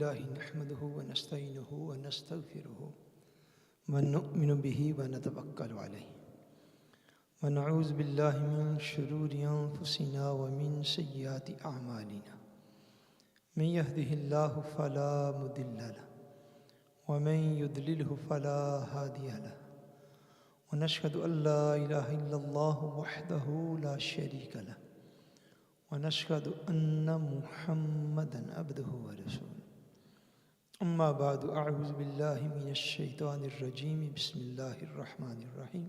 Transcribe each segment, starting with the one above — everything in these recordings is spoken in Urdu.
لله نحمده ونستعينه ونستغفره ونؤمن به ونتوكل عليه ونعوذ بالله من شرور أنفسنا ومن سيئات أعمالنا من يهده الله فلا مضل له ومن يضلله فلا هادي له ونشهد أن لا إله إلا الله وحده لا شريك له ونشهد أن محمدًا عبده ورسوله أما بعد أعوذ بالله من الشيطان الرجيم بسم الله الرحمن الرحيم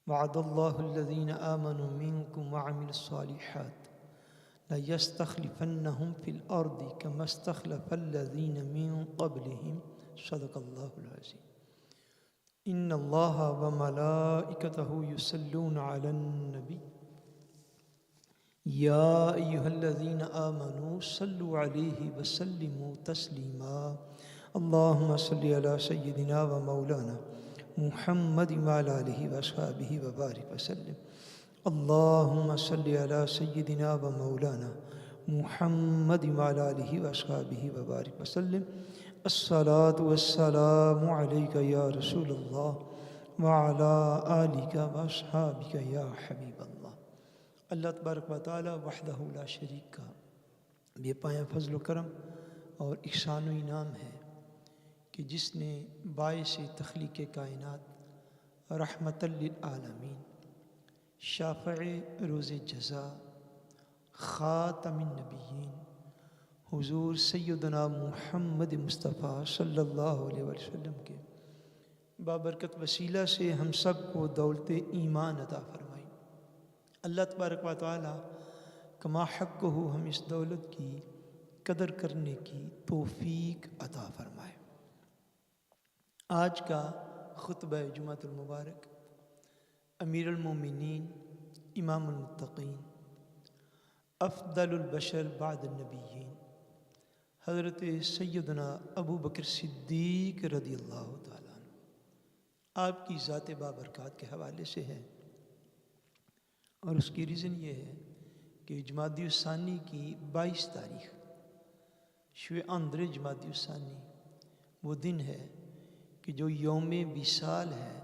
وعد الله الذين آمنوا منكم وعملوا الصالحات ليستخلفنهم في الأرض كما استخلف الذين من قبلهم صدق الله العظيم إن الله وملائكته يصلون على النبي يا أيها الذين آمنوا صلوا عليه وسلموا تسليما اللهم صل على سيدنا ومولانا محمد وعلى آله وأصحابه وبارك وسلم اللهم صل على سيدنا ومولانا محمد وعلى آله وأصحابه وبارك وسلم الصلاة والسلام عليك يا رسول الله وعلى آلك وأصحابك يا حبيب الله۔ اللہ تبارک و تعالیٰ وحدہ لا شریک کا بے پایہ فضل و کرم اور احسان و انعام ہے کہ جس نے باعث تخلیق کائنات رحمت للعالمین شافع روز جزا خاتم النبیین حضور سیدنا محمد مصطفیٰ صلی اللہ علیہ وسلم کے بابرکت وسیلہ سے ہم سب کو دولت ایمان عطا فرمائی۔ اللہ تبارک و تعالیٰ کما حق ہو ہم اس دولت کی قدر کرنے کی توفیق عطا فرمائے۔ آج کا خطبہ جمعۃ المبارک امیر المومنین امام المتقین افضل البشر بعد النبیین حضرت سیدنا ابو بکر صدیق رضی اللہ تعالیٰ عنہ آپ کی ذات بابرکات کے حوالے سے ہے، اور اس کی ریزن یہ ہے کہ جمادی الثانی کی 22 تاریخ شو اندر جمادی الثانی وہ دن ہے کہ جو یوم وصال ہے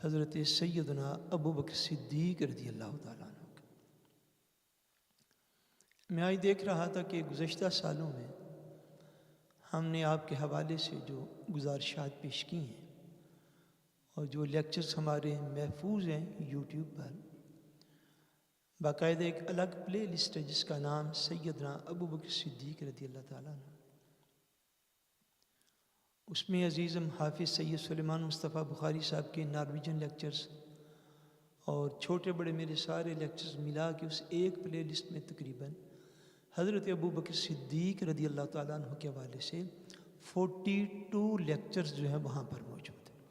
حضرت سیدنا ابو بکر صدیق رضی اللہ تعالیٰ عنہ کا۔ میں آج دیکھ رہا تھا کہ گزشتہ سالوں میں ہم نے آپ کے حوالے سے جو گزارشات پیش کی ہیں اور جو لیکچرز ہمارے محفوظ ہیں یوٹیوب پر، باقاعدہ ایک الگ پلے لسٹ ہے جس کا نام سیدنا ابو بکر صدیق رضی اللہ تعالیٰ عنہ، اس میں عزیزم حافظ سید سلیمان مصطفیٰ بخاری صاحب کے نارویجن لیکچرز اور چھوٹے بڑے میرے سارے لیکچرز ملا کے اس ایک پلے لسٹ میں تقریباً حضرت ابو بکر صدیق رضی اللہ تعالیٰ عنہ کے حوالے سے 42 لیکچرز جو ہیں وہاں پر موجود ہیں،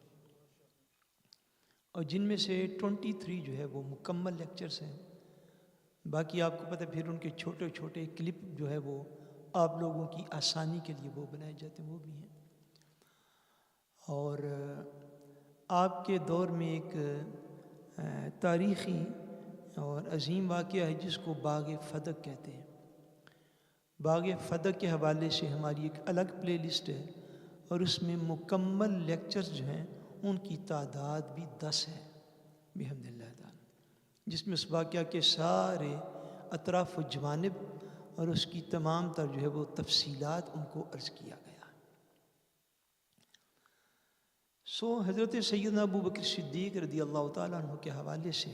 اور جن میں سے 23 جو ہے وہ مکمل لیکچرز ہیں، باقی آپ کو پتہ پھر ان کے چھوٹے چھوٹے کلپ جو ہے وہ آپ لوگوں کی آسانی کے لیے وہ بنائے جاتے ہیں، وہ بھی ہیں۔ اور آپ کے دور میں ایک تاریخی اور عظیم واقعہ ہے جس کو باغ فدق کہتے ہیں۔ باغ فدق کے حوالے سے ہماری ایک الگ پلے لسٹ ہے، اور اس میں مکمل لیکچرز جو ہیں ان کی تعداد بھی 10 ہے بحمد اللہ تعالی، جس میں اس واقعہ کے سارے اطراف و جوانب اور اس کی تمام تر جو ہے وہ تفصیلات ان کو عرض کیا گیا۔ حضرت سیدنا ابو بکر صدیق رضی اللہ تعالیٰ عنہ کے حوالے سے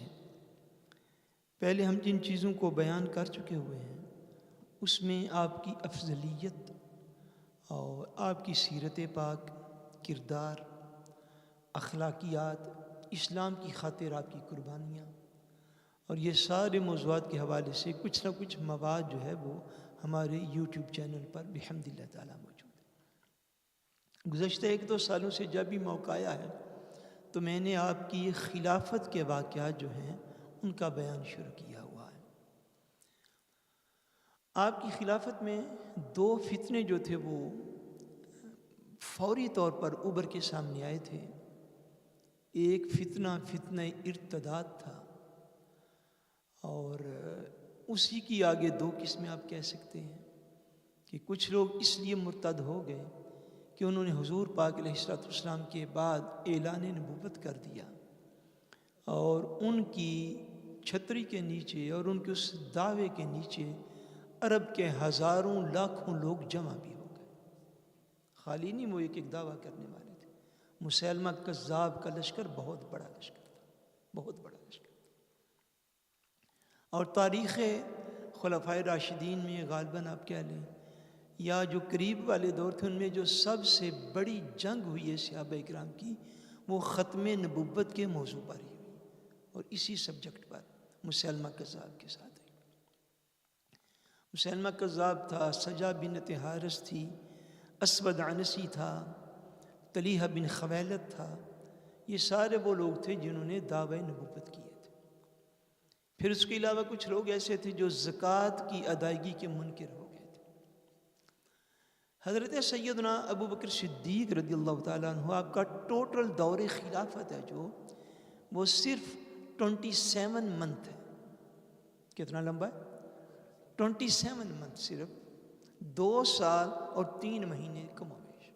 پہلے ہم جن چیزوں کو بیان کر چکے ہوئے ہیں اس میں آپ کی افضلیت اور آپ کی سیرت پاک، کردار، اخلاقیات، اسلام کی خاطر آپ کی قربانیاں اور یہ سارے موضوعات کے حوالے سے کچھ نہ کچھ مواد جو ہے وہ ہمارے یوٹیوب چینل پر بحمد اللہ تعالیٰ موجود ہے۔ گزشتہ 1-2 سالوں سے جب بھی موقع آیا ہے تو میں نے آپ کی خلافت کے واقعات جو ہیں ان کا بیان شروع کیا ہوا ہے۔ آپ کی خلافت میں 2 فتنے جو تھے وہ فوری طور پر ابھر کے سامنے آئے تھے۔ ایک فتنہ ارتداد تھا، اور اسی کی آگے 2 قسمیں آپ کہہ سکتے ہیں۔ کہ کچھ لوگ اس لیے مرتد ہو گئے کہ انہوں نے حضور پاک علیہ الصلوۃ والسلام کے بعد اعلان نبوت کر دیا، اور ان کی چھتری کے نیچے اور ان کے اس دعوے کے نیچے عرب کے ہزاروں لاکھوں لوگ جمع بھی ہو گئے۔ خالی نہیں وہ ایک دعویٰ کرنے والے تھے۔ مسیلمہ کذاب کا لشکر بہت بڑا لشکر تھا، بہت بڑا لشکر تھا۔ اور تاریخ خلفائے راشدین میں غالباً آپ کہہ لیں یا جو قریب والے دور تھے، ان میں جو سب سے بڑی جنگ ہوئی ہے صحابہ کرام کی، وہ ختم نبوت کے موضوع پر ہی ہوئی، اور اسی سبجیکٹ پر مسیلمہ کذاب کے ساتھ ہوئی۔ مسیلمہ کذاب تھا، سجا بنت حارث تھی، اسود عنسی تھا، طلیحہ بن خویلد تھا، یہ سارے وہ لوگ تھے جنہوں نے دعوی نبوت کیے تھے۔ پھر اس کے علاوہ کچھ لوگ ایسے تھے جو زکوٰۃ کی ادائیگی کے منکر ہو گئے تھے۔ حضرت سیدنا ابو بکر صدیق رضی اللہ تعالیٰ عنہ، آپ کا ٹوٹل دور خلافت ہے جو، وہ صرف 27 منتھ ہے۔ کتنا لمبا ہے؟ 27 منتھ، صرف 2 سال اور 3 مہینے کم و بیش۔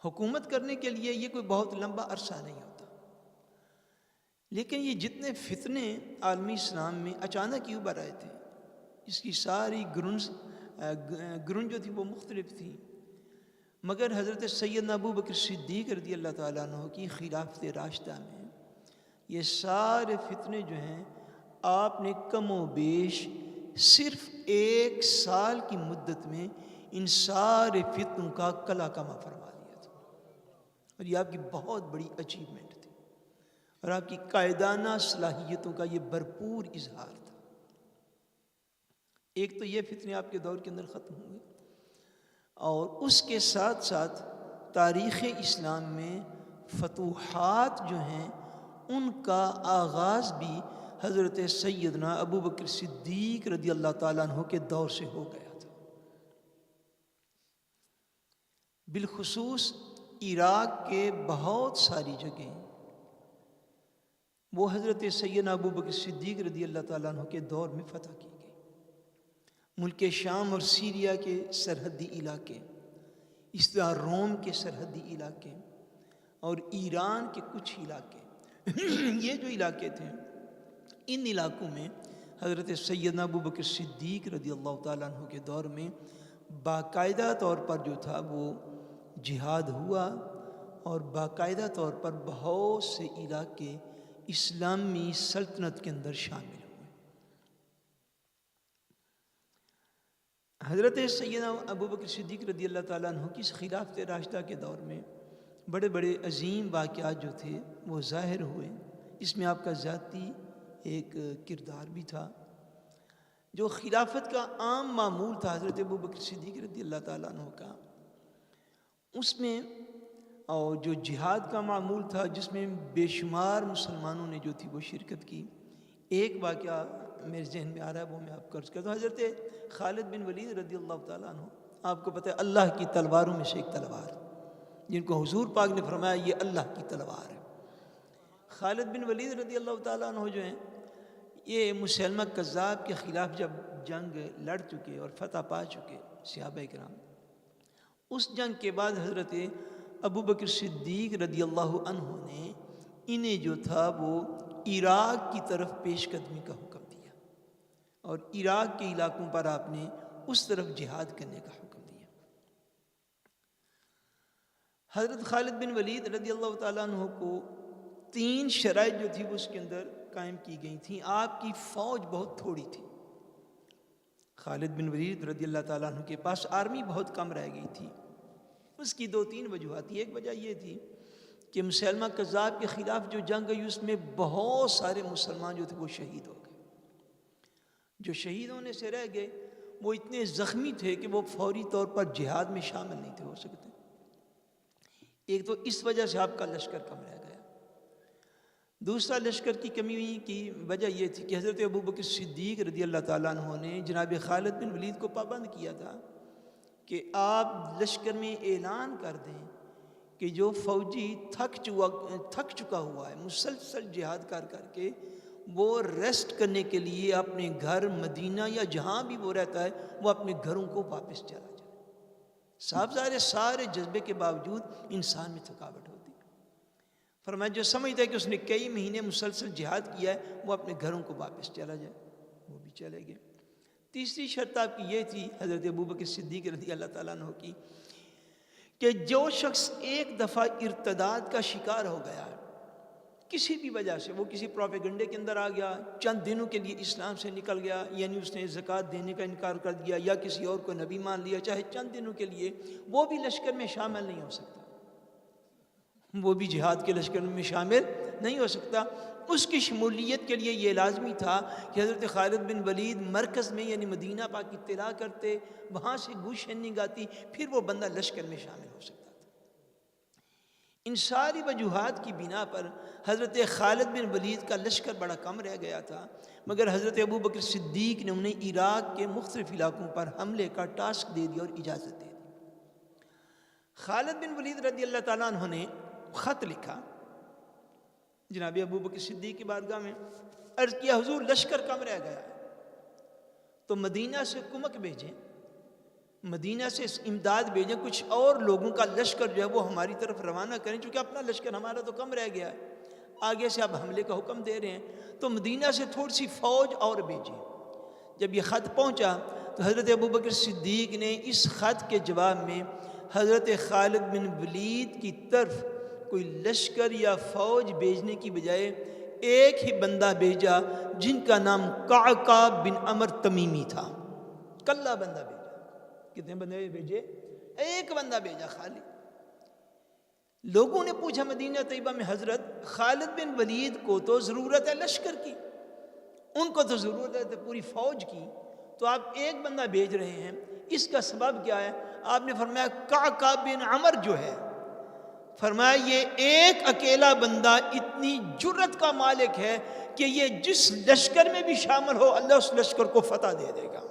حکومت کرنے کے لیے یہ کوئی بہت لمبا عرصہ نہیں ہوتا، لیکن یہ جتنے فتنے عالمی اسلام میں اچانک ہی ابھر آئے تھے، اس کی ساری گرن جو تھی وہ مختلف تھی، مگر حضرت سیدنا ابو بکر صدیق رضی اللہ تعالیٰ عنہ کی خلافت راشدہ میں یہ سارے فتنے جو ہیں آپ نے کم و بیش صرف 1 سال کی مدت میں ان سارے فتنوں کا کلا کما فرما دیا تھا، اور یہ آپ کی بہت بڑی اچیومنٹ تھی، اور آپ کی قائدانہ صلاحیتوں کا یہ بھرپور اظہار تھا۔ ایک تو یہ فتنے آپ کے دور کے اندر ختم ہوئے، اور اس کے ساتھ ساتھ تاریخ اسلام میں فتوحات جو ہیں ان کا آغاز بھی حضرت سیدنا ابو بکر صدیق رضی اللہ تعالیٰ عنہ کے دور سے ہو گیا تھا۔ بالخصوص عراق کے بہت ساری جگہیں وہ حضرت سیدنا ابو بکر صدیق رضی اللہ تعالیٰ عنہ کے دور میں فتح کی گئی۔ ملک شام اور سیریا کے سرحدی علاقے، اس طرح روم کے سرحدی علاقے اور ایران کے کچھ علاقے یہ جو علاقے تھے، ان علاقوں میں حضرت سیدنا ابو بکر صدیق رضی اللہ تعالیٰ عنہ کے دور میں باقاعدہ طور پر جو تھا وہ جہاد ہوا، اور باقاعدہ طور پر بہت سے علاقے اسلامی سلطنت کے اندر شامل ہوئے۔ حضرت سیدنا ابو بکر صدیق رضی اللہ تعالیٰ عنہ کی خلافت راشدہ کے دور میں بڑے بڑے عظیم واقعات جو تھے وہ ظاہر ہوئے۔ اس میں آپ کا ذاتی ایک کردار بھی تھا۔ جو خلافت کا عام معمول تھا حضرت ابو بکر صدیق رضی اللہ تعالیٰ عنہ کا، اس میں اور جو جہاد کا معمول تھا جس میں بے شمار مسلمانوں نے جو تھی وہ شرکت کی، ایک واقعہ میرے ذہن میں آ رہا ہے، وہ میں آپ کو عرض کرتا ہوں۔ حضرت خالد بن ولید رضی اللہ تعالیٰ عنہ، آپ کو پتہ ہے اللہ کی تلواروں میں سے ایک تلوار جن کو حضور پاک نے فرمایا یہ اللہ کی تلوار ہے۔ خالد بن ولید رضی اللہ تعالیٰ عنہ جو ہیں، یہ مسیلمہ کذاب کے خلاف جب جنگ لڑ چکے اور فتح پا چکے صحابہ کرام، اس جنگ کے بعد حضرت ابو بکر صدیق رضی اللہ عنہ نے انہیں جو تھا وہ عراق کی طرف پیش قدمی کا حکم دیا، اور عراق کے علاقوں پر آپ نے اس طرف جہاد کرنے کا حکم دیا۔ حضرت خالد بن ولید رضی اللہ تعالیٰ عنہ کو 3 شرائط جو تھی وہ اس کے اندر قائم کی گئی تھیں۔ آپ کی فوج بہت تھوڑی تھی، خالد بن ولید رضی اللہ تعالیٰ عنہ کے پاس آرمی بہت کم رہ گئی تھی۔ اس کی 2-3 وجوہات تھی۔ ایک وجہ یہ تھی کہ مسیلمہ کذاب کے خلاف جو جنگ ہوئی اس میں بہت سارے مسلمان جو تھے وہ شہید ہو گئے۔ جو شہید ہونے سے رہ گئے وہ اتنے زخمی تھے کہ وہ فوری طور پر جہاد میں شامل نہیں تھے ہو سکتے۔ ایک تو اس وجہ سے آپ کا لشکر کم رہ گیا۔ دوسرا لشکر کی کمی کی وجہ یہ تھی کہ حضرت ابو بکر صدیق رضی اللہ تعالیٰ عنہ نے جناب خالد بن ولید کو پابند کیا تھا کہ آپ لشکر میں اعلان کر دیں کہ جو فوجی تھک چکا ہوا ہے، مسلسل جہاد کر کے وہ ریسٹ کرنے کے لیے اپنے گھر مدینہ یا جہاں بھی وہ رہتا ہے وہ اپنے گھروں کو واپس چلا جائے. صاحب سارے جذبے کے باوجود انسان میں تھکاوٹ ہوتی ہے. فرمایا جو سمجھتا ہے کہ اس نے کئی مہینے مسلسل جہاد کیا ہے وہ اپنے گھروں کو واپس چلا جائے. وہ بھی چلے گئے. تیسری شرط آپ کی یہ تھی حضرت ابوبکر صدیق رضی اللہ تعالیٰ عنہ کی کہ جو شخص ایک دفعہ ارتداد کا شکار ہو گیا کسی بھی وجہ سے، وہ کسی پروپیگنڈے کے اندر آ گیا، چند دنوں کے لیے اسلام سے نکل گیا، یعنی اس نے زکوٰۃ دینے کا انکار کر دیا یا کسی اور کو نبی مان لیا چاہے چند دنوں کے لیے، وہ بھی لشکر میں شامل نہیں ہو سکتا. وہ بھی جہاد کے لشکر میں شامل نہیں ہو سکتا. اس کی شمولیت کے لیے یہ لازمی تھا کہ حضرت خالد بن ولید مرکز میں یعنی مدینہ پاک کی اطلاع کرتے، وہاں سے گوشنی گاتی، پھر وہ بندہ لشکر میں شامل ہو سکتا تھا. ان ساری وجوہات کی بنا پر حضرت خالد بن ولید کا لشکر بڑا کم رہ گیا تھا، مگر حضرت ابوبکر صدیق نے انہیں عراق کے مختلف علاقوں پر حملے کا ٹاسک دے دیا اور اجازت دے دی. خالد بن ولید رضی اللہ تعالیٰ عنہ نے خط لکھا جناب ابوبکر صدیق کی بارگاہ میں، عرض کیا حضور لشکر کم رہ گیا تو مدینہ سے کمک بھیجیں، مدینہ سے امداد بھیجیں، کچھ اور لوگوں کا لشکر جو ہے وہ ہماری طرف روانہ کریں، چونکہ اپنا لشکر ہمارا تو کم رہ گیا ہے، آگے سے آپ حملے کا حکم دے رہے ہیں تو مدینہ سے تھوڑی سی فوج اور بھیجیں. جب یہ خط پہنچا تو حضرت ابوبکر صدیق نے اس خط کے جواب میں حضرت خالد بن ولید کی طرف کوئی لشکر یا فوج بھیجنے کی بجائے ایک ہی بندہ بھیجا جن کا نام قعقاع بن عمر تمیمی تھا. کلا بندہ بھیجا. کتنے بندے بھیجے؟ ایک بندہ بھیجا خالی. لوگوں نے پوچھا مدینہ طیبہ میں حضرت خالد بن ولید کو تو ضرورت ہے لشکر کی، ان کو تو ضرورت ہے پوری فوج کی، تو آپ ایک بندہ بھیج رہے ہیں، اس کا سبب کیا ہے؟ آپ نے فرمایا قعقاع بن عمر جو ہے، فرمایا یہ ایک اکیلا بندہ اتنی جرت کا مالک ہے کہ یہ جس لشکر میں بھی شامل ہو اللہ اس لشکر کو فتح دے دے گا.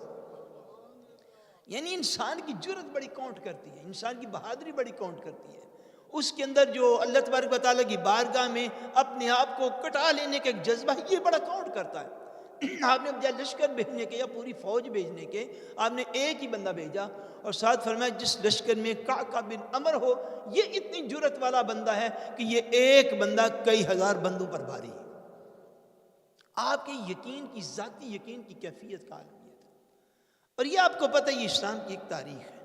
یعنی انسان کی جرت بڑی کاؤنٹ کرتی ہے، انسان کی بہادری بڑی کاؤنٹ کرتی ہے. اس کے اندر جو اللہ تبارک و تعالیٰ کی بارگاہ میں اپنے آپ کو کٹا لینے کا ایک جذبہ ہے، یہ بڑا کاؤنٹ کرتا ہے. آپ نے بجائے لشکر بھیجنے کے یا پوری فوج بھیجنے کے آپ نے ایک ہی بندہ بھیجا اور ساتھ فرمایا جس لشکر میں قعقاع بن عمر ہو یہ اتنی جرت والا بندہ ہے کہ یہ ایک بندہ کئی ہزار بندوں پر بھاری ہے. آپ کے یقین کی ذاتی یقین کی کیفیت کا عالم یہ تھا. اور یہ آپ کو پتہ ہے یہ اسلام کی ایک تاریخ ہے،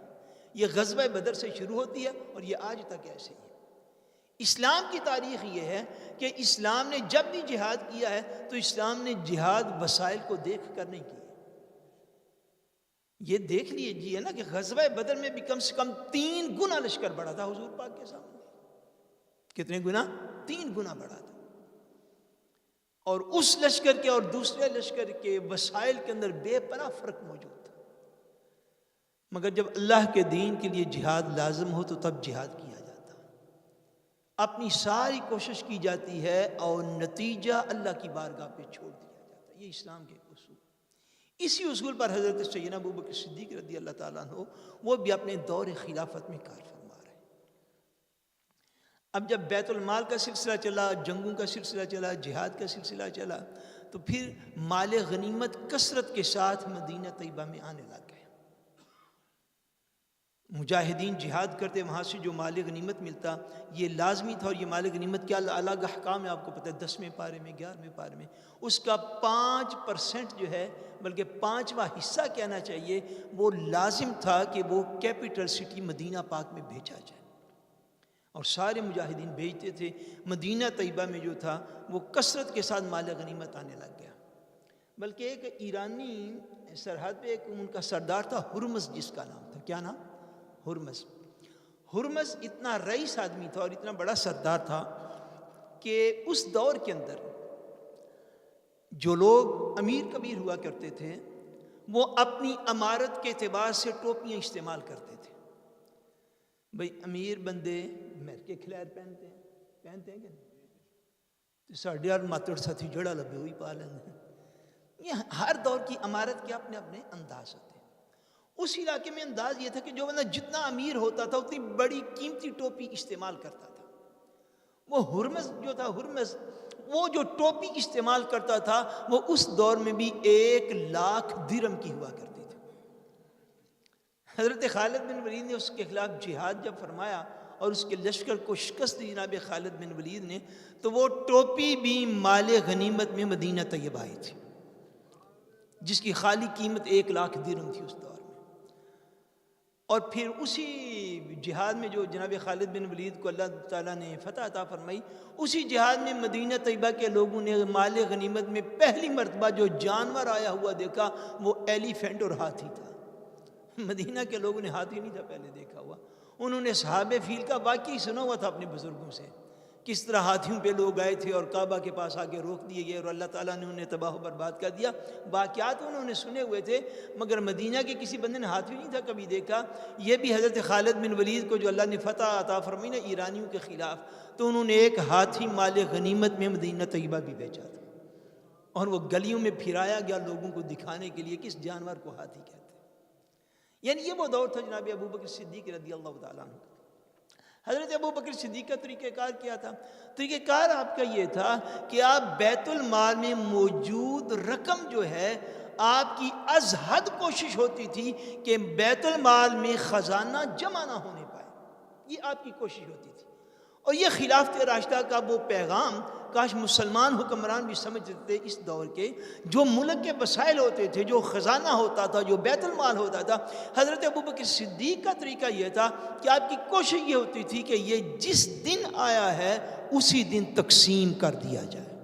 یہ غزوہ بدر سے شروع ہوتی ہے اور یہ آج تک ایسے ہی ہے. اسلام کی تاریخ یہ ہے کہ اسلام نے جب بھی جہاد کیا ہے تو اسلام نے جہاد وسائل کو دیکھ کر نہیں کیا. یہ دیکھ لیجیے نا کہ غزوہ بدر میں بھی کم سے کم 3 گنا لشکر بڑھا تھا حضور پاک کے سامنے. کتنے گنا؟ 3 گنا بڑھا تھا. اور اس لشکر کے اور دوسرے لشکر کے وسائل کے اندر بے پناہ فرق موجود تھا. مگر جب اللہ کے دین کے لیے جہاد لازم ہو تو تب جہاد کیا جاتا، اپنی ساری کوشش کی جاتی ہے اور نتیجہ اللہ کی بارگاہ پہ چھوڑ دیا جاتا ہے. یہ اسلام کے اصول. اسی اصول پر حضرت سیدنا ابوبکر صدیق رضی اللہ تعالیٰ عنہ وہ بھی اپنے دور خلافت میں کار فرما رہے ہیں. اب جب بیت المال کا سلسلہ چلا، جنگوں کا سلسلہ چلا، جہاد کا سلسلہ چلا، تو پھر مال غنیمت کثرت کے ساتھ مدینہ طیبہ میں آنے لگ گئے. مجاہدین جہاد کرتے، وہاں سے جو مال غنیمت ملتا یہ لازمی تھا. اور یہ مال غنیمت کیا الگ احکام ہے آپ کو پتہ ہے، 10ویں پارے میں 11ویں پارے میں اس کا 5% جو ہے، بلکہ 5واں حصہ کہنا چاہیے، وہ لازم تھا کہ وہ کیپٹل سٹی مدینہ پاک میں بھیجا جائے. اور سارے مجاہدین بھیجتے تھے. مدینہ طیبہ میں جو تھا وہ کثرت کے ساتھ مال غنیمت آنے لگ گیا. بلکہ ایک ایرانی سرحد پہ ایک ان کا سردار تھا ہرمز، جس کا نام تھا، کیا نام؟ ہرمز. ہرمز اتنا رئیس آدمی تھا اور اتنا بڑا سردار تھا کہ اس دور کے اندر جو لوگ امیر کبیر ہوا کرتے تھے وہ اپنی امارت کے اعتبار سے ٹوپیاں استعمال کرتے تھے. بھئی امیر بندے مہر کے کھلیر پہنتے ہیں کہ نہیں؟ ساڑھے اور ماتڑ ساتھی جڑا لبے ہوئی پا لیندے. یہ ہر دور کی امارت کے اپنے اپنے انداز ہوتے ہیں. اس علاقے میں انداز یہ تھا کہ جو بندہ جتنا امیر ہوتا تھا اتنی بڑی قیمتی ٹوپی استعمال کرتا تھا. وہ ہرمز جو تھا، ہرمز وہ جو ٹوپی استعمال کرتا تھا وہ اس دور میں بھی 1,00,000 درہم کی ہوا کرتی تھی۔ حضرت خالد بن ولید نے اس کے خلاف جہاد جب فرمایا اور اس کے لشکر کو شکست دی جناب خالد بن ولید نے، تو وہ ٹوپی بھی مال غنیمت میں مدینہ طیبہ آئی تھی، جس کی خالی قیمت 1,00,000 درہم تھی اس دور میں۔ اور پھر اسی جہاد میں جو جناب خالد بن ولید کو اللہ تعالیٰ نے فتح عطا فرمائی، اسی جہاد میں مدینہ طیبہ کے لوگوں نے مال غنیمت میں پہلی مرتبہ جو جانور آیا ہوا دیکھا وہ ایلیفینٹ اور ہاتھی تھا۔ مدینہ کے لوگوں نے ہاتھی نہیں تھا پہلے دیکھا ہوا، انہوں نے صحابہ فیل کا واقعی سنا ہوا تھا اپنے بزرگوں سے، کس طرح ہاتھیوں پہ لوگ آئے تھے اور کعبہ کے پاس آگے روک دیے گئے اور اللہ تعالیٰ نے انہیں تباہ و برباد کر دیا۔ واقعات انہوں نے سنے ہوئے تھے، مگر مدینہ کے کسی بندے نے ہاتھی نہیں تھا کبھی دیکھا۔ یہ بھی حضرت خالد بن ولید کو جو اللہ نے فتح عطا فرمائی نا ایرانیوں کے خلاف، تو انہوں نے ایک ہاتھی مال غنیمت میں مدینہ طیبہ بھی بیچا تھا، اور وہ گلیوں میں پھرایا گیا لوگوں کو دکھانے کے لیے کس جانور کو ہاتھی کہتے ہیں۔ یعنی یہ وہ دور تھا جناب ابو بکر صدیق رضی اللہ تعالیٰ عنہ۔ حضرت ابو بکر صدیق کا طریقہ کار کیا تھا؟ طریقہ کار آپ کا یہ تھا کہ آپ بیت المال میں موجود رقم جو ہے، آپ کی از حد کوشش ہوتی تھی کہ بیت المال میں خزانہ جمع نہ ہونے پائے، یہ آپ کی کوشش ہوتی تھی۔ اور یہ خلافت راشدہ کا وہ پیغام کاش مسلمان حکمران بھی سمجھتے تھے اس دور کے، جو ملک کے وسائل ہوتے تھے، جو خزانہ ہوتا تھا، جو بیت المال ہوتا تھا۔ حضرت ابوبکر صدیق کا طریقہ یہ تھا کہ آپ کی کوشش یہ ہوتی تھی کہ یہ جس دن آیا ہے اسی دن تقسیم کر دیا جائے۔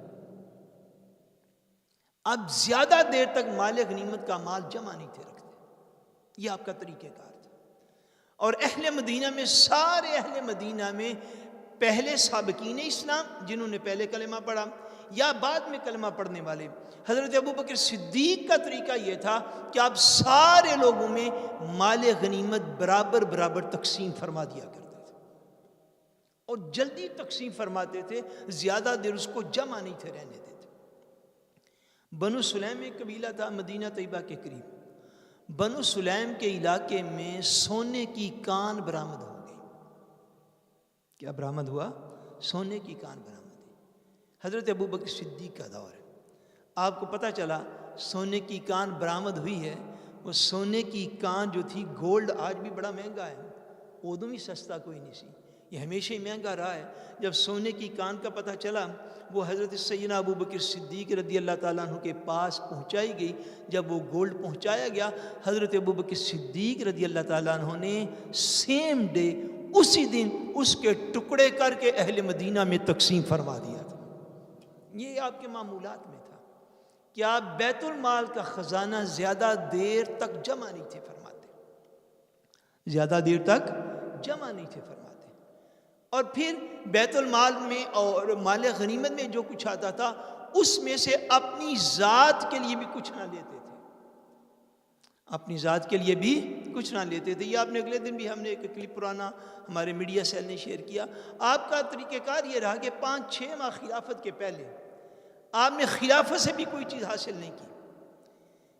اب زیادہ دیر تک مال غنیمت کا مال جمع نہیں تھے رکھتے، یہ آپ کا طریقہ کار تھا۔ اور اہل مدینہ میں، سارے اہل مدینہ میں پہلے سابقین اسلام جنہوں نے پہلے کلمہ پڑھا یا بعد میں کلمہ پڑھنے والے، حضرت ابوبکر صدیق کا طریقہ یہ تھا کہ آپ سارے لوگوں میں مال غنیمت برابر برابر تقسیم فرما دیا کرتے تھے، اور جلدی تقسیم فرماتے تھے، زیادہ دیر اس کو جمع نہیں تھے رہنے دیتے۔ بنو سلیم ایک قبیلہ تھا مدینہ طیبہ کے قریب۔ بنو سلیم کے علاقے میں سونے کی کان برآمد ہو گئی۔ کیا برآمد ہوا؟ سونے کی کان برآمد ہوئی۔ حضرت ابوبکر صدیق کا دور ہے، آپ کو پتہ چلا سونے کی کان برآمد ہوئی ہے۔ وہ سونے کی کان جو تھی، گولڈ آج بھی بڑا مہنگا ہے، ادوں بھی سستا کوئی نہیں سی، یہ ہمیشہ ہی مہنگا رہا ہے۔ جب سونے کی کان کا پتہ چلا، وہ حضرت سیدنا ابوبکر صدیق رضی اللہ تعالیٰ عنہ کے پاس پہنچائی گئی۔ جب وہ گولڈ پہنچایا گیا، حضرت ابوبکر صدیق رضی اللہ تعالیٰ عنہ نے سیم ڈے، اسی دن اس کے ٹکڑے کر کے اہل مدینہ میں تقسیم فرما دیا تھا۔ یہ آپ کے معمولات میں تھا کہ آپ بیت المال کا خزانہ زیادہ دیر تک جمع نہیں تھے فرماتے، زیادہ دیر تک جمع نہیں تھے فرماتے۔ اور پھر بیت المال میں اور مال غنیمت میں جو کچھ آتا تھا، اس میں سے اپنی ذات کے لیے بھی کچھ نہ لیتے تھے، اپنی ذات کے لیے بھی کچھ نہ لیتے تھے۔ یہ آپ نے اگلے دن بھی ہم نے ایک کلپ پرانا ہمارے میڈیا سیل نے شیئر کیا۔ آپ کا طریقہ کار یہ رہا کہ 5-6 ماہ خلافت کے پہلے آپ نے خلافت سے بھی کوئی چیز حاصل نہیں کی۔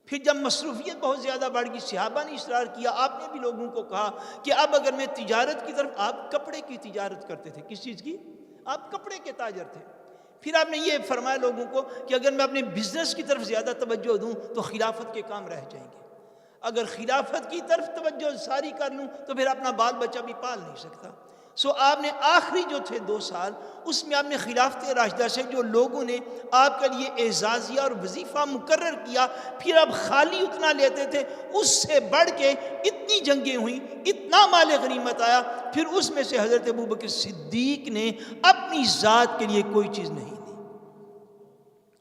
پھر جب مصروفیت بہت زیادہ بڑھ گئی، صحابہ نے اصرار کیا، آپ نے بھی لوگوں کو کہا کہ اب اگر میں تجارت کی طرف، آپ کپڑے کی تجارت کرتے تھے، کس چیز کی؟ آپ کپڑے کے تاجر تھے۔ پھر آپ نے یہ فرمایا لوگوں کو کہ اگر میں اپنے بزنس کی طرف زیادہ توجہ دوں تو خلافت کے کام رہ جائیں گے، اگر خلافت کی طرف توجہ ساری کر لوں تو پھر اپنا بال بچہ بھی پال نہیں سکتا۔ سو آپ نے آخری جو تھے 2 سال، اس میں آپ نے خلافت راشدہ سے جو لوگوں نے آپ کے لیے اعزازیہ اور وظیفہ مقرر کیا، پھر آپ خالی اتنا لیتے تھے، اس سے بڑھ کے اتنی جنگیں ہوئیں، اتنا مال غنیمت آیا، پھر اس میں سے حضرت ابوبکر صدیق نے اپنی ذات کے لیے کوئی چیز نہیں دی،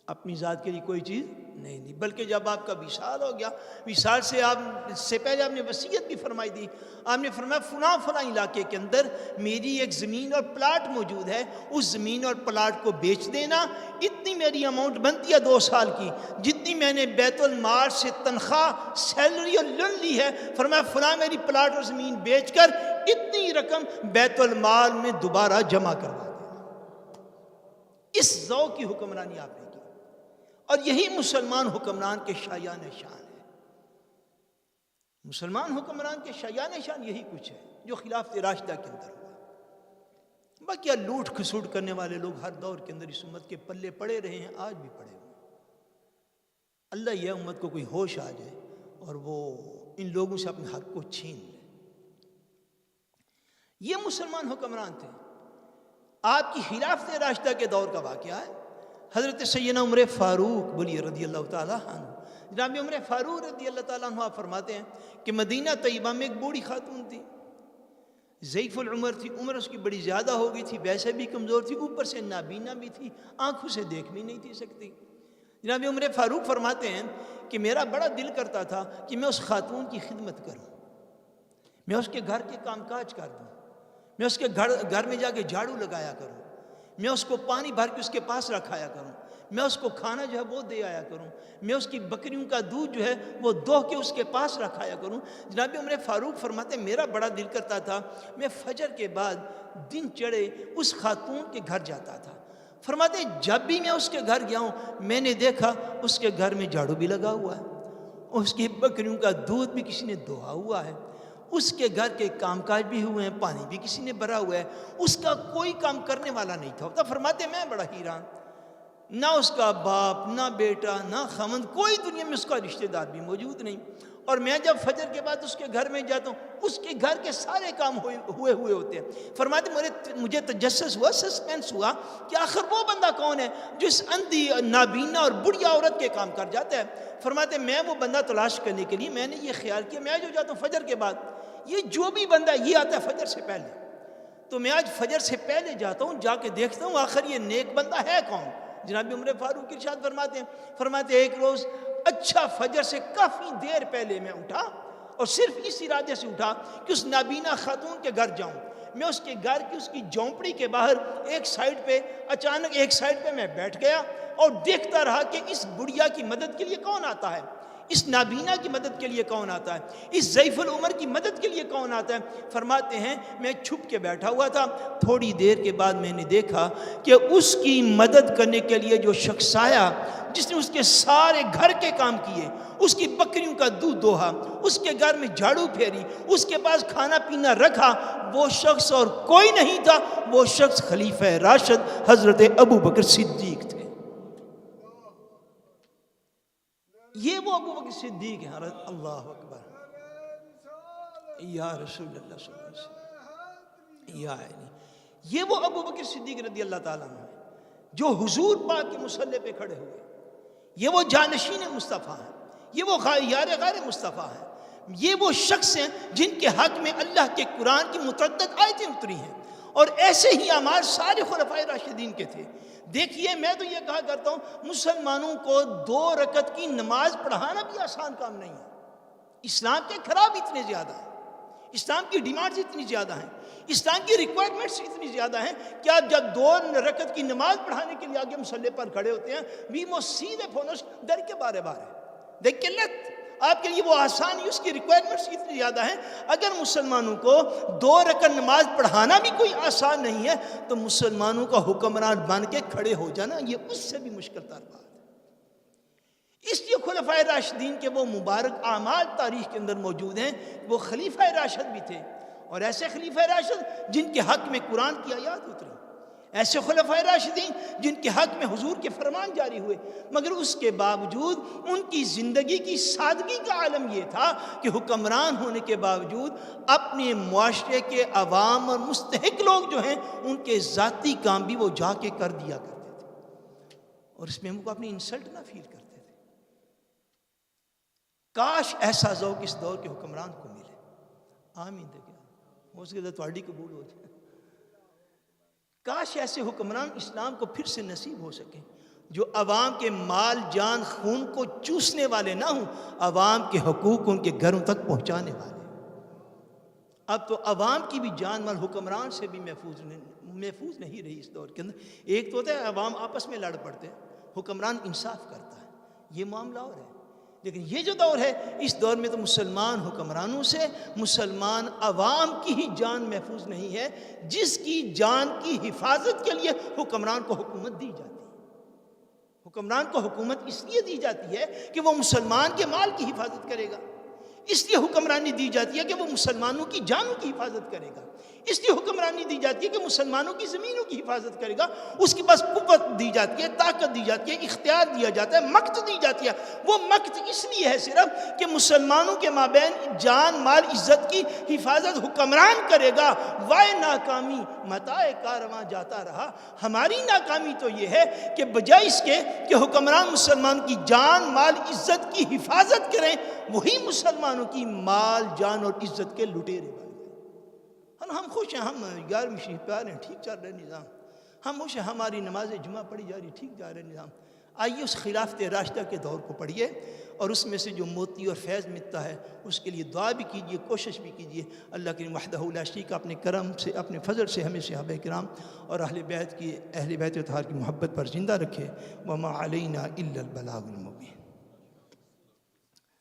اپنی ذات کے لیے کوئی چیز نہیں دی۔ بلکہ جب آپ کا وصال ہو گیا، وصال سے پہلے آپ نے وصیت بھی فرمائی دی۔ آپ نے فرمایا فلاں فلاں علاقے کے اندر میری ایک زمین اور پلاٹ موجود ہے، اس زمین اور پلاٹ کو بیچ دینا، اتنی میری اماؤنٹ بنتی ہے 2 سال کی، جتنی میں نے بیت المال سے تنخواہ سیلری اور لڑ لی ہے، فرمایا فلاں میری پلاٹ اور زمین بیچ کر اتنی رقم بیت المال میں دوبارہ جمع کروا دینا۔ اس ذوق کی حکمرانی آپ نے کی، اور یہی مسلمان حکمران کے شایان شان ہے۔ مسلمان حکمران کے شایان شان یہی کچھ ہے جو خلافت راشدہ کے اندر ہوا۔ باقی لوٹ کھسوٹ کرنے والے لوگ ہر دور کے اندر اس امت کے پلے پڑے رہے ہیں، آج بھی پڑے ہوئے. اللہ یہ امت کو کوئی ہوش آ جائے اور وہ ان لوگوں سے اپنے حق کو چھین لے. یہ مسلمان حکمران تھے. آپ کی خلافت راشدہ کے دور کا واقعہ ہے. حضرت سیدنا عمر فاروق بولیے رضی اللہ تعالیٰ عنہ. جناب عمر فاروق رضی اللہ تعالیٰ عنہ آپ فرماتے ہیں کہ مدینہ طیبہ میں ایک بوڑھی خاتون تھی، ضعیف العمر تھی، عمر اس کی بڑی زیادہ ہو گئی تھی، ویسے بھی کمزور تھی، اوپر سے نابینا بھی تھی، آنکھوں سے دیکھ بھی نہیں تھی سکتی. جناب عمر فاروق فرماتے ہیں کہ میرا بڑا دل کرتا تھا کہ میں اس خاتون کی خدمت کروں، میں اس کے گھر کے کام کاج کر دوں، میں اس کے گھر میں جا کے جھاڑو لگایا کروں، میں اس کو پانی بھر کے اس کے پاس رکھایا کروں، میں اس کو کھانا جو ہے وہ دے آیا کروں، میں اس کی بکریوں کا دودھ جو ہے وہ دوہ کے اس کے پاس رکھایا کروں. جناب عمر فاروق فرماتے ہیں میرا بڑا دل کرتا تھا میں فجر کے بعد دن چڑھے اس خاتون کے گھر جاتا تھا. فرماتے ہیں جب بھی میں اس کے گھر گیا ہوں میں نے دیکھا اس کے گھر میں جھاڑو بھی لگا ہوا ہے، اس کی بکریوں کا دودھ بھی کسی نے دوہا ہوا ہے، اس کے گھر کے کام کاج بھی ہوئے ہیں، پانی بھی کسی نے بھرا ہوا ہے، اس کا کوئی کام کرنے والا نہیں تھا. تو فرماتے میں بڑا حیران، نہ اس کا باپ، نہ بیٹا، نہ خمند، کوئی دنیا میں اس کا رشتہ دار بھی موجود نہیں. اور میں جب فجر کے بعد اس کے گھر میں جاتا ہوں اس کے گھر کے سارے کام ہوئے ہوتے ہیں. فرماتے مجھے تجسس ہوا، سسپینس ہوا کہ آخر وہ بندہ کون ہے جو اس اندھی، نابینا اور بڑھیا عورت کے کام کر جاتا ہے. فرماتے میں وہ بندہ تلاش کرنے کے لیے میں نے یہ خیال کیا میں جو جاتا ہوں فجر کے بعد یہ جو بھی بندہ یہ آتا ہے فجر سے پہلے، تو میں آج فجر سے پہلے جاتا ہوں، جا کے دیکھتا ہوں آخر یہ نیک بندہ ہے کون. جناب عمر فاروق ارشاد فرماتے ایک روز اچھا فجر سے کافی دیر پہلے میں اٹھا اور صرف اس ارادے سے اٹھا کہ اس نابینا خاتون کے گھر جاؤں. میں اس کے گھر کی اس کی جھونپڑی کے باہر اچانک ایک سائڈ پہ میں بیٹھ گیا اور دیکھتا رہا کہ اس بڑھیا کی مدد کے لیے کون آتا ہے، اس نابینا کی مدد کے لیے کون آتا ہے، اس ضعیف العمر کی مدد کے لیے کون آتا ہے. فرماتے ہیں میں چھپ کے بیٹھا ہوا تھا، تھوڑی دیر کے بعد میں نے دیکھا کہ اس کی مدد کرنے کے لیے جو شخص آیا جس نے اس کے سارے گھر کے کام کیے، اس کی بکریوں کا دودھ دوہا، اس کے گھر میں جھاڑو پھیری، اس کے پاس کھانا پینا رکھا، وہ شخص اور کوئی نہیں تھا، وہ شخص خلیفہ راشد حضرت ابو بکر صدیق تھے. یہ وہ ابو بکر صدیق ہیں. اللہ اکبر، یا رسول اللہ صلی اللہ علیہ وسلم، یا عینی. یہ وہ ابو بکر صدیق رضی اللہ تعالیٰ عنہ جو حضور پاک کے مصلی پہ کھڑے ہوئے. یہ وہ جانشین مصطفیٰ ہیں، یہ وہ یار غار مصطفیٰ ہیں، یہ وہ شخص ہیں جن کے حق میں اللہ کے قرآن کی متعدد آیتیں اتری ہیں. اور ایسے ہی اعمال سارے خلفائے راشدین کے تھے. دیکھیے میں تو یہ کہا کرتا ہوں مسلمانوں کو 2 رکعت کی نماز پڑھانا بھی آسان کام نہیں ہے. اسلام کے خراب اتنے زیادہ ہیں، اسلام کی ڈیمانڈز اتنی زیادہ ہیں، اسلام کی ریکوائرمنٹس اتنی زیادہ ہیں کہ آپ جب 2 رکعت کی نماز پڑھانے کے لیے آگے مصلی پر کھڑے ہوتے ہیں بھی وہ سیدھے پھونس در کے بارے دیکھ کے لت آپ کے لیے وہ آسان ہی، اس کی ریکوائرمنٹس اتنی زیادہ ہیں. اگر مسلمانوں کو 2 رکعت نماز پڑھانا بھی کوئی آسان نہیں ہے تو مسلمانوں کا حکمران بن کے کھڑے ہو جانا یہ اس سے بھی مشکل تر بات ہے. اس لیے خلفائے راشدین کے وہ مبارک اعمال تاریخ کے اندر موجود ہیں. وہ خلیفہ راشد بھی تھے اور ایسے خلیفہ راشد جن کے حق میں قرآن کی آیات اتری، ایسے خلفائے راشدین جن کے حق میں حضور کے فرمان جاری ہوئے، مگر اس کے باوجود ان کی زندگی کی سادگی کا عالم یہ تھا کہ حکمران ہونے کے باوجود اپنے معاشرے کے عوام اور مستحق لوگ جو ہیں ان کے ذاتی کام بھی وہ جا کے کر دیا کرتے تھے اور اس میں ہم کو اپنی انسلٹ نہ فیل کرتے تھے. کاش ایسا ذوق اس دور کے حکمران کو ملے. آمین. ہو سکے تو تھوڑی قبول ہو جائے. کاش ایسے حکمران اسلام کو پھر سے نصیب ہو سکیں جو عوام کے مال جان خون کو چوسنے والے نہ ہوں، عوام کے حقوق ان کے گھروں تک پہنچانے والے. اب تو عوام کی بھی جان مال حکمران سے بھی محفوظ نہیں رہی اس دور کے اندر. ایک تو ہوتا ہے عوام آپس میں لڑ پڑتے ہیں، حکمران انصاف کرتا ہے، یہ معاملہ اور ہے. لیکن یہ جو دور ہے اس دور میں تو مسلمان حکمرانوں سے مسلمان عوام کی ہی جان محفوظ نہیں ہے، جس کی جان کی حفاظت کے لیے حکمران کو حکومت دی جاتی ہے. حکمران کو حکومت اس لیے دی جاتی ہے کہ وہ مسلمان کے مال کی حفاظت کرے گا. اس لیے حکمرانی دی جاتی ہے کہ وہ مسلمانوں کی جانوں کی حفاظت کرے گا، اس لیے حکمرانی دی جاتی ہے کہ مسلمانوں کی زمینوں کی حفاظت کرے گا، اس کے پاس قوت دی جاتی ہے، طاقت دی جاتی ہے، اختیار دیا جاتا ہے، مقت دی جاتی ہے۔ وہ مقت اس لیے ہے صرف کہ مسلمانوں کے مابین جان مال عزت کی حفاظت حکمران کرے گا۔ وائے ناکامی متاع کارواں جاتا رہا۔ ہماری ناکامی تو یہ ہے کہ بجائے اس کے کہ حکمران مسلمان کی جان مال عزت کی حفاظت کریں، وہی مسلمانوں کی مال جان اور عزت کے لٹیرے بن گئے۔ ہم خوش ہیں، ہم 11ویں شریف پہ آ رہے ہیں، ٹھیک چل رہا ہے نظام، ہم خوش ہیں، ہماری نماز جمعہ پڑھی جا رہی، ٹھیک جا رہا ہے نظام۔ آئیے اس خلافت راشدہ کے دور کو پڑھیے اور اس میں سے جو موتی اور فیض ملتا ہے اس کے لیے دعا بھی کیجیے، کوشش بھی کیجیے۔ اللہ کریم وحدہ لا شریک اپنے کرم سے، اپنے فضل سے ہمیں صحابہ کرام اور اہل بیت اطہار کی محبت پر زندہ رکھے۔ وما علینا الا البلاغ المبین۔